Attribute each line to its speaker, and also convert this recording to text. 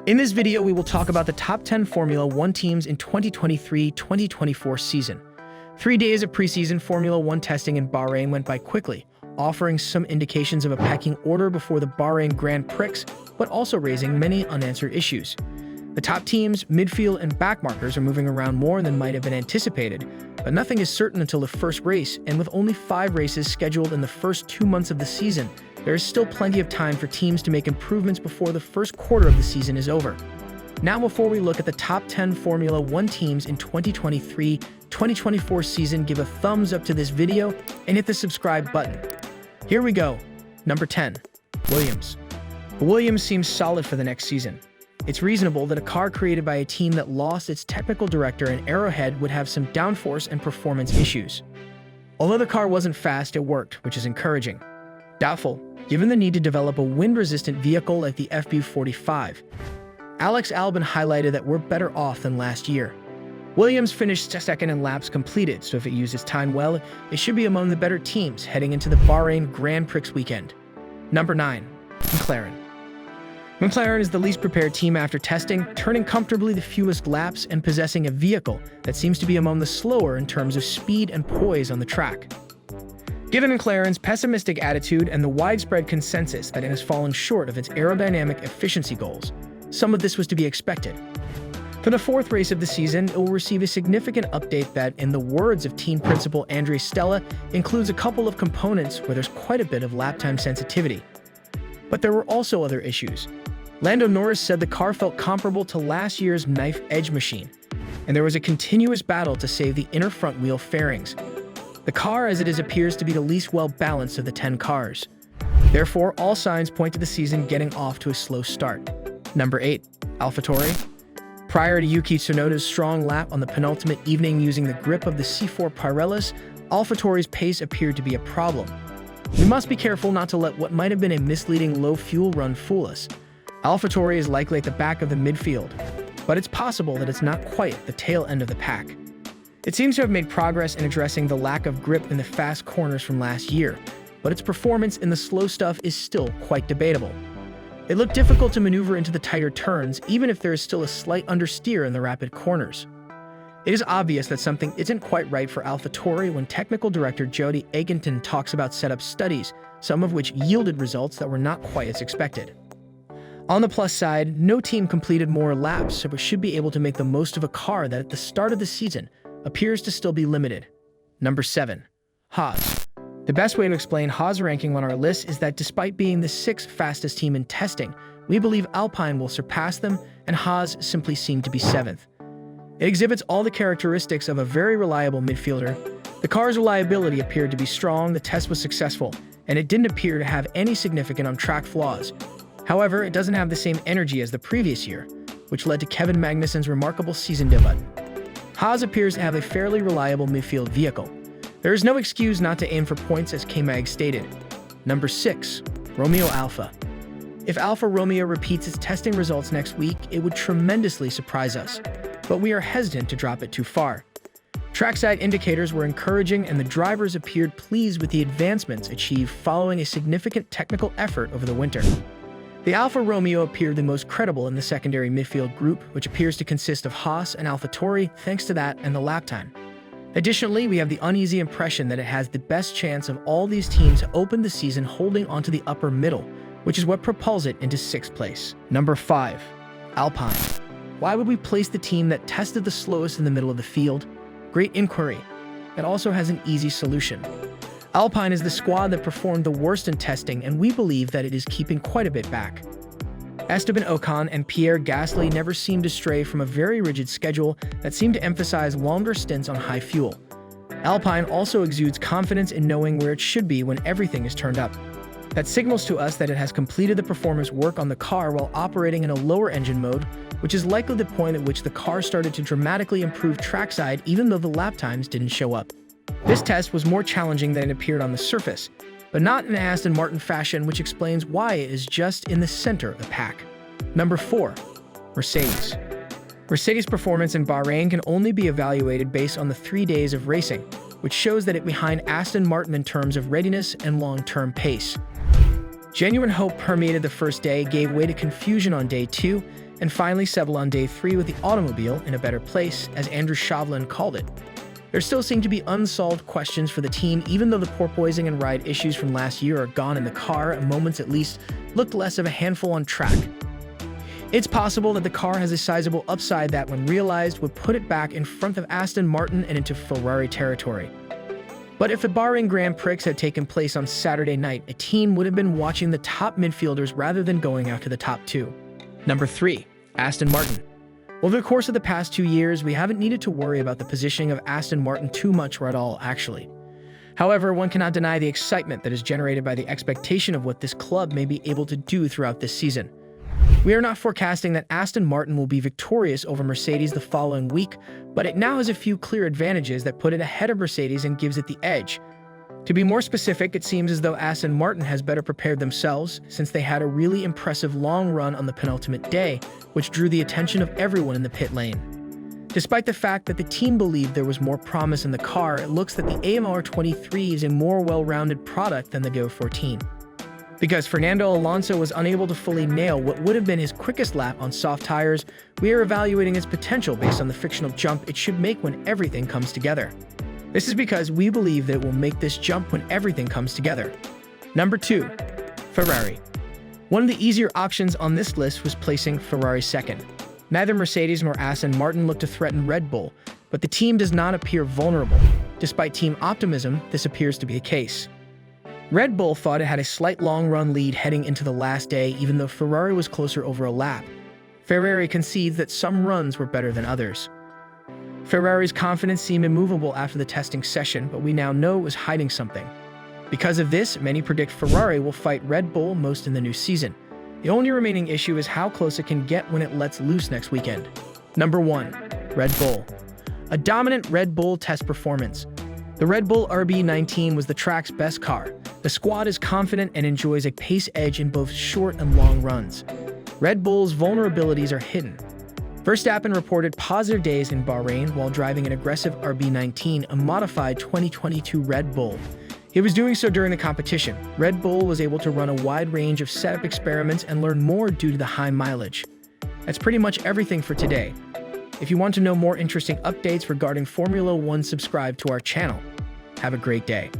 Speaker 1: In this video, we will talk about the top 10 Formula One teams in 2023-2024 season. 3 days of preseason Formula One testing in Bahrain went by quickly, offering some indications of a pecking order before the Bahrain Grand Prix, but also raising many unanswered issues. The top teams, midfield, and backmarkers are moving around more than might have been anticipated, but nothing is certain until the first race, and with only 5 races scheduled in the first 2 months of the season, there is still plenty of time for teams to make improvements before the first quarter of the season is over. Now, before we look at the top 10 Formula One teams in 2023-2024 season, give a thumbs up to this video and hit the subscribe button. Here we go. Number 10. Williams. Williams seems solid for the next season. It's reasonable that a car created by a team that lost its technical director and arrowhead would have some downforce and performance issues. Although the car wasn't fast, it worked, which is encouraging. Doubtful, given the need to develop a wind-resistant vehicle like the FB45. Alex Albon highlighted that we're better off than last year. Williams finished second in laps completed, so if it uses time well, it should be among the better teams heading into the Bahrain Grand Prix weekend. Number 9. McLaren. McLaren is the least prepared team after testing, turning comfortably the fewest laps and possessing a vehicle that seems to be among the slower in terms of speed and poise on the track. Given McLaren's pessimistic attitude and the widespread consensus that it has fallen short of its aerodynamic efficiency goals, some of this was to be expected. For the 4th race of the season, it will receive a significant update that, in the words of team principal Andrea Stella, includes a couple of components where there's quite a bit of lap time sensitivity. But there were also other issues. Lando Norris said the car felt comparable to last year's knife edge machine, and there was a continuous battle to save the inner front wheel fairings. The car as it is appears to be the least well-balanced of the 10 cars. Therefore, all signs point to the season getting off to a slow start. Number 8. Alphatauri. Prior to Yuki Tsunoda's strong lap on the penultimate evening using the grip of the C4 Pirellis, Alphatauri's pace appeared to be a problem. We must be careful not to let what might have been a misleading low fuel run fool us. Alphatauri is likely at the back of the midfield, but it's possible that it's not quite at the tail end of the pack. It seems to have made progress in addressing the lack of grip in the fast corners from last year, but its performance in the slow stuff is still quite debatable. It looked difficult to maneuver into the tighter turns, even if there is still a slight understeer in the rapid corners. It is obvious that something isn't quite right for Alphatauri when technical director Jody Eganton talks about setup studies, some of which yielded results that were not quite as expected. On the plus side, no team completed more laps, so we should be able to make the most of a car that at the start of the season appears to still be limited. Number 7. Haas. The best way to explain Haas' ranking on our list is that despite being the 6th fastest team in testing, we believe Alpine will surpass them, and Haas simply seem to be 7th. It exhibits all the characteristics of a very reliable midfielder. The car's reliability appeared to be strong, the test was successful, and it didn't appear to have any significant on-track flaws. However, it doesn't have the same energy as the previous year, which led to Kevin Magnussen's remarkable season debut. Haas appears to have a fairly reliable midfield vehicle. There is no excuse not to aim for points, as K-Mag stated. Number 6. Romeo Alpha. If Alfa Romeo repeats its testing results next week, it would tremendously surprise us, but we are hesitant to drop it too far. Trackside indicators were encouraging, and the drivers appeared pleased with the advancements achieved following a significant technical effort over the winter. The Alfa Romeo appeared the most credible in the secondary midfield group, which appears to consist of Haas and Alphatauri, thanks to that and the lap time. Additionally, we have the uneasy impression that it has the best chance of all these teams to open the season holding onto the upper middle, which is what propels it into 6th place. Number 5. Alpine. Why would we place the team that tested the slowest in the middle of the field? Great inquiry. It also has an easy solution. Alpine is the squad that performed the worst in testing, and we believe that it is keeping quite a bit back. Esteban Ocon and Pierre Gasly never seemed to stray from a very rigid schedule that seemed to emphasize longer stints on high fuel. Alpine also exudes confidence in knowing where it should be when everything is turned up. That signals to us that it has completed the performance work on the car while operating in a lower engine mode, which is likely the point at which the car started to dramatically improve trackside even though the lap times didn't show up. This test was more challenging than it appeared on the surface, but not in Aston Martin fashion, which explains why it is just in the center of the pack. Number 4. Mercedes. Mercedes' performance in Bahrain can only be evaluated based on the 3 days of racing, which shows that it's behind Aston Martin in terms of readiness and long-term pace. Genuine hope permeated the first day, gave way to confusion on day 2, and finally settled on day 3 with the automobile in a better place, as Andrew Chauvelin called it. There still seem to be unsolved questions for the team, even though the porpoising and ride issues from last year are gone in the car, and moments at least looked less of a handful on track. It's possible that the car has a sizable upside that, when realized, would put it back in front of Aston Martin and into Ferrari territory. But if the Bahrain Grand Prix had taken place on Saturday night, a team would have been watching the top midfielders rather than going after the top 2. Number 3. Aston Martin. Over the course of the past 2 years, we haven't needed to worry about the positioning of Aston Martin too much or at all, actually. However, one cannot deny the excitement that is generated by the expectation of what this club may be able to do throughout this season. We are not forecasting that Aston Martin will be victorious over Mercedes the following week, but it now has a few clear advantages that put it ahead of Mercedes and gives it the edge. To be more specific, it seems as though Aston Martin has better prepared themselves, since they had a really impressive long run on the penultimate day, which drew the attention of everyone in the pit lane. Despite the fact that the team believed there was more promise in the car, it looks that the AMR23 is a more well-rounded product than the Go 14. Because Fernando Alonso was unable to fully nail what would have been his quickest lap on soft tires, we are evaluating its potential based on the frictional jump it should make when everything comes together. This is because we believe that it will make this jump when everything comes together. Number 2. Ferrari. One of the easier options on this list was placing Ferrari second. Neither Mercedes nor Aston Martin look to threaten Red Bull, but the team does not appear vulnerable. Despite team optimism, this appears to be the case. Red Bull thought it had a slight long-run lead heading into the last day, even though Ferrari was closer over a lap. Ferrari concedes that some runs were better than others. Ferrari's confidence seemed immovable after the testing session, but we now know it was hiding something. Because of this, many predict Ferrari will fight Red Bull most in the new season. The only remaining issue is how close it can get when it lets loose next weekend. Number 1. Red Bull. A dominant Red Bull test performance. The Red Bull RB19 was the track's best car. The squad is confident and enjoys a pace edge in both short and long runs. Red Bull's vulnerabilities are hidden. Verstappen reported positive days in Bahrain while driving an aggressive RB19, a modified 2022 Red Bull. He was doing so during the competition. Red Bull was able to run a wide range of setup experiments and learn more due to the high mileage. That's pretty much everything for today. If you want to know more interesting updates regarding Formula 1, subscribe to our channel. Have a great day.